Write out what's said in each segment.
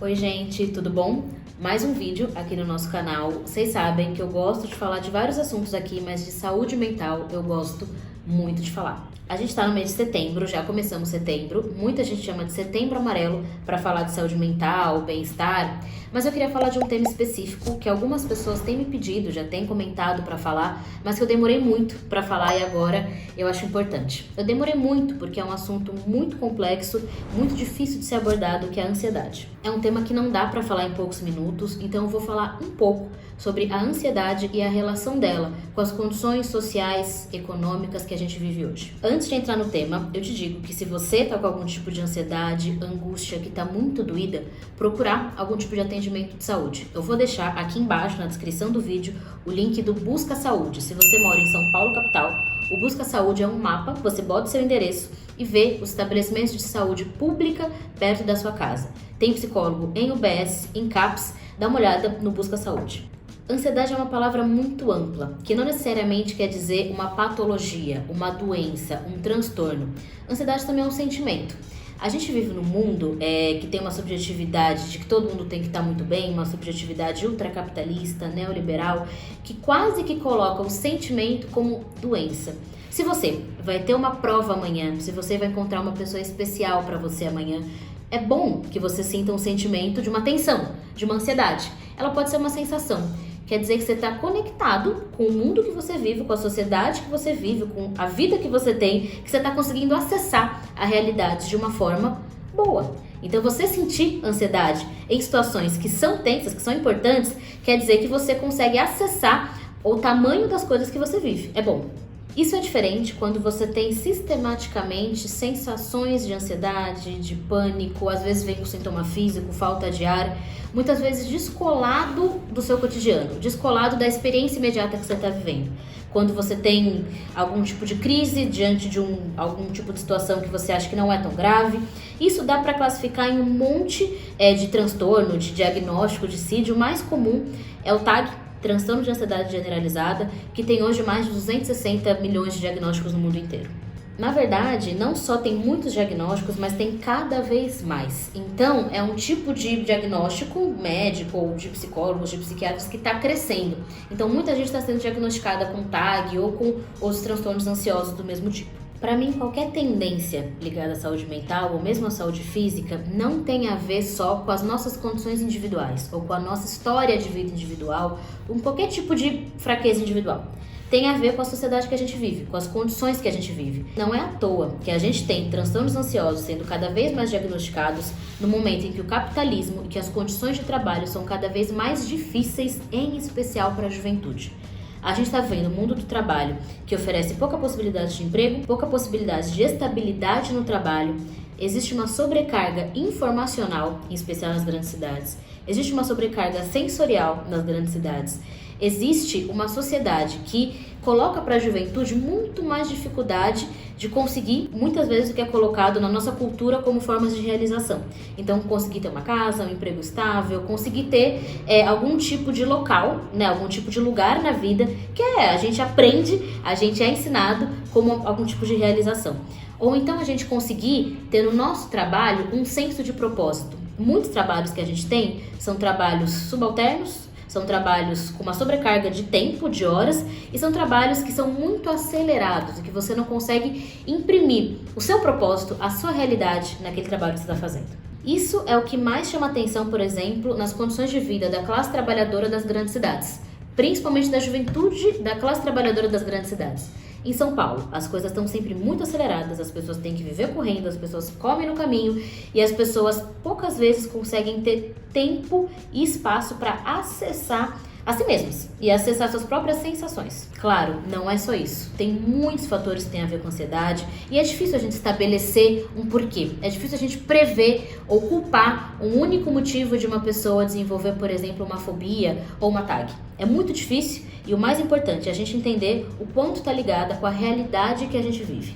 Oi gente, tudo bom? Mais um vídeo aqui no nosso canal. Vocês sabem que eu gosto de falar de vários assuntos aqui, mas de saúde mental eu gosto muito de falar. A gente tá no mês de setembro, já começamos setembro, muita gente chama de setembro amarelo para falar de saúde mental, bem-estar, mas eu queria falar de um tema específico que algumas pessoas têm me pedido, já têm comentado para falar, mas que eu demorei muito para falar e agora eu acho importante. Eu demorei muito porque é um assunto muito complexo, muito difícil de ser abordado, que é a ansiedade. É um tema que não dá para falar em poucos minutos, então eu vou falar um pouco sobre a ansiedade e a relação dela com as condições sociais, econômicas que a gente vive hoje. Antes de entrar no tema, eu te digo que se você tá com algum tipo de ansiedade, angústia, que tá muito doída, procurar algum tipo de atendimento de saúde. Eu vou deixar aqui embaixo na descrição do vídeo o link do Busca Saúde. Se você mora em São Paulo, capital, o Busca Saúde é um mapa, você bota o seu endereço e vê os estabelecimentos de saúde pública perto da sua casa. Tem psicólogo em UBS, em CAPS, dá uma olhada no Busca Saúde. Ansiedade é uma palavra muito ampla, que não necessariamente quer dizer uma patologia, uma doença, um transtorno. Ansiedade também é um sentimento. A gente vive num mundo que tem uma subjetividade de que todo mundo tem que estar muito bem, uma subjetividade ultracapitalista, neoliberal, que quase que coloca o sentimento como doença. Se você vai ter uma prova amanhã, se você vai encontrar uma pessoa especial para você amanhã, é bom que você sinta um sentimento de uma tensão, de uma ansiedade. Ela pode ser uma sensação. Quer dizer que você está conectado com o mundo que você vive, com a sociedade que você vive, com a vida que você tem, que você está conseguindo acessar a realidade de uma forma boa. Então, você sentir ansiedade em situações que são tensas, que são importantes, quer dizer que você consegue acessar o tamanho das coisas que você vive. É bom. Isso é diferente quando você tem sistematicamente sensações de ansiedade, de pânico, às vezes vem com sintoma físico, falta de ar, muitas vezes descolado do seu cotidiano, descolado da experiência imediata que você está vivendo. Quando você tem algum tipo de crise diante de algum tipo de situação que você acha que não é tão grave, isso dá para classificar em um monte de transtorno, de diagnóstico, de CID. O mais comum é o TAG, transtorno de ansiedade generalizada, que tem hoje mais de 260 milhões de diagnósticos no mundo inteiro. Na verdade, não só tem muitos diagnósticos, mas tem cada vez mais. Então, é um tipo de diagnóstico médico ou de psicólogos, de psiquiatras que está crescendo. Então, muita gente está sendo diagnosticada com TAG ou com outros transtornos ansiosos do mesmo tipo. Para mim, qualquer tendência ligada à saúde mental ou mesmo à saúde física não tem a ver só com as nossas condições individuais ou com a nossa história de vida individual, com qualquer tipo de fraqueza individual. Tem a ver com a sociedade que a gente vive, com as condições que a gente vive. Não é à toa que a gente tem transtornos ansiosos sendo cada vez mais diagnosticados no momento em que o capitalismo e que as condições de trabalho são cada vez mais difíceis, em especial para a juventude. A gente está vendo um mundo do trabalho que oferece pouca possibilidade de emprego, pouca possibilidade de estabilidade no trabalho. Existe uma sobrecarga informacional, em especial nas grandes cidades. Existe uma sobrecarga sensorial nas grandes cidades. Existe uma sociedade que coloca para a juventude muito mais dificuldade de conseguir, muitas vezes, o que é colocado na nossa cultura como formas de realização. Então, conseguir ter uma casa, um emprego estável, conseguir ter algum tipo de local, né, algum tipo de lugar na vida, que a gente aprende, a gente é ensinado como algum tipo de realização. Ou então a gente conseguir ter no nosso trabalho um senso de propósito. Muitos trabalhos que a gente tem são trabalhos subalternos, são trabalhos com uma sobrecarga de tempo, de horas, e são trabalhos que são muito acelerados e que você não consegue imprimir o seu propósito, a sua realidade naquele trabalho que você está fazendo. Isso é o que mais chama atenção, por exemplo, nas condições de vida da classe trabalhadora das grandes cidades, principalmente da juventude da classe trabalhadora das grandes cidades. Em São Paulo, as coisas estão sempre muito aceleradas, as pessoas têm que viver correndo, as pessoas comem no caminho e as pessoas poucas vezes conseguem ter tempo e espaço para acessar a si mesmas e acessar suas próprias sensações. Claro, não é só isso. Tem muitos fatores que têm a ver com ansiedade e é difícil a gente estabelecer um porquê. É difícil a gente prever ou culpar um único motivo de uma pessoa desenvolver, por exemplo, uma fobia ou uma TAG. É muito difícil e o mais importante é a gente entender o quanto está ligada com a realidade que a gente vive.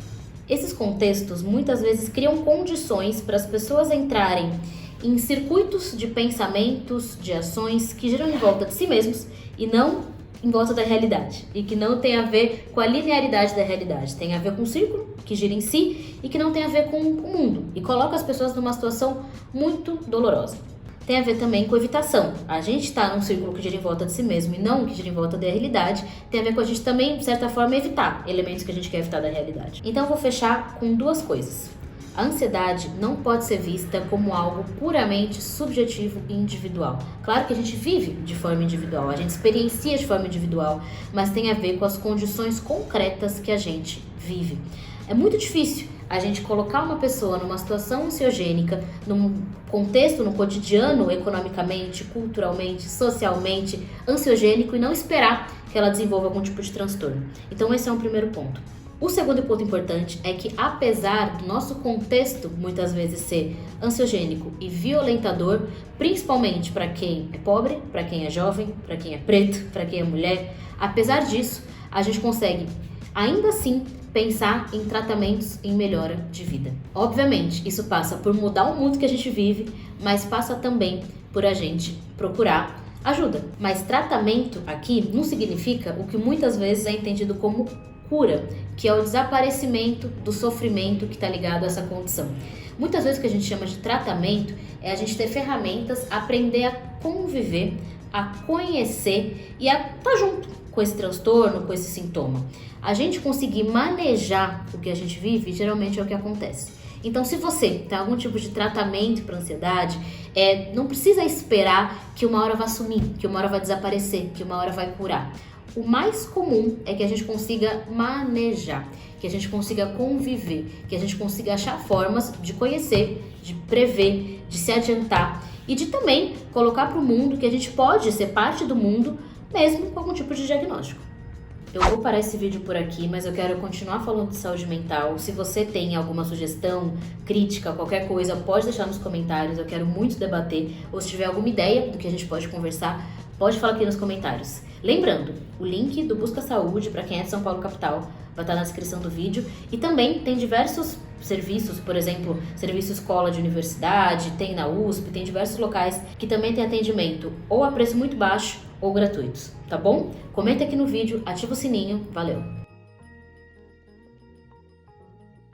Esses contextos muitas vezes criam condições para as pessoas entrarem em circuitos de pensamentos, de ações que giram em volta de si mesmos e não em volta da realidade. E que não tem a ver com a linearidade da realidade. Tem a ver com um círculo que gira em si e que não tem a ver com o mundo. E coloca as pessoas numa situação muito dolorosa. tem a ver também com evitação. A gente está num círculo que gira em volta de si mesmo e não que gira em volta da realidade, tem a ver com a gente também, de certa forma, evitar elementos que a gente quer evitar da realidade. Então eu vou fechar com duas coisas. A ansiedade não pode ser vista como algo puramente subjetivo e individual. Claro que a gente vive de forma individual, a gente experiencia de forma individual, mas tem a ver com as condições concretas que a gente vive. É muito difícil a gente colocar uma pessoa numa situação ansiogênica, num contexto, no cotidiano, economicamente, culturalmente, socialmente, ansiogênico e não esperar que ela desenvolva algum tipo de transtorno. Então esse é um primeiro ponto. O segundo ponto importante é que, apesar do nosso contexto muitas vezes ser ansiogênico e violentador, principalmente para quem é pobre, para quem é jovem, para quem é preto, para quem é mulher, apesar disso, a gente consegue, ainda assim, pensar em tratamentos em melhora de vida. Obviamente, isso passa por mudar o mundo que a gente vive, mas passa também por a gente procurar ajuda. Mas tratamento aqui não significa o que muitas vezes é entendido como cura, que é o desaparecimento do sofrimento que está ligado a essa condição. Muitas vezes o que a gente chama de tratamento é a gente ter ferramentas, aprender a conviver, a conhecer e a estar junto com esse transtorno, com esse sintoma. A gente conseguir manejar o que a gente vive, geralmente é o que acontece. Então, se você tem algum tipo de tratamento para ansiedade, não precisa esperar que uma hora vai sumir, que uma hora vai desaparecer, que uma hora vai curar. O mais comum é que a gente consiga manejar, que a gente consiga conviver, que a gente consiga achar formas de conhecer, de prever, de se adiantar e de também colocar para o mundo que a gente pode ser parte do mundo mesmo com algum tipo de diagnóstico. Eu vou parar esse vídeo por aqui, mas eu quero continuar falando de saúde mental. Se você tem alguma sugestão, crítica, qualquer coisa, pode deixar nos comentários. Eu quero muito debater. Ou se tiver alguma ideia do que a gente pode conversar, pode falar aqui nos comentários. Lembrando, o link do Busca Saúde, para quem é de São Paulo capital, vai estar na descrição do vídeo. E também tem diversos serviços, por exemplo, serviço escola de universidade, tem na USP, tem diversos locais que também tem atendimento ou a preço muito baixo ou gratuitos, tá bom? Comenta aqui no vídeo, ativa o sininho, valeu!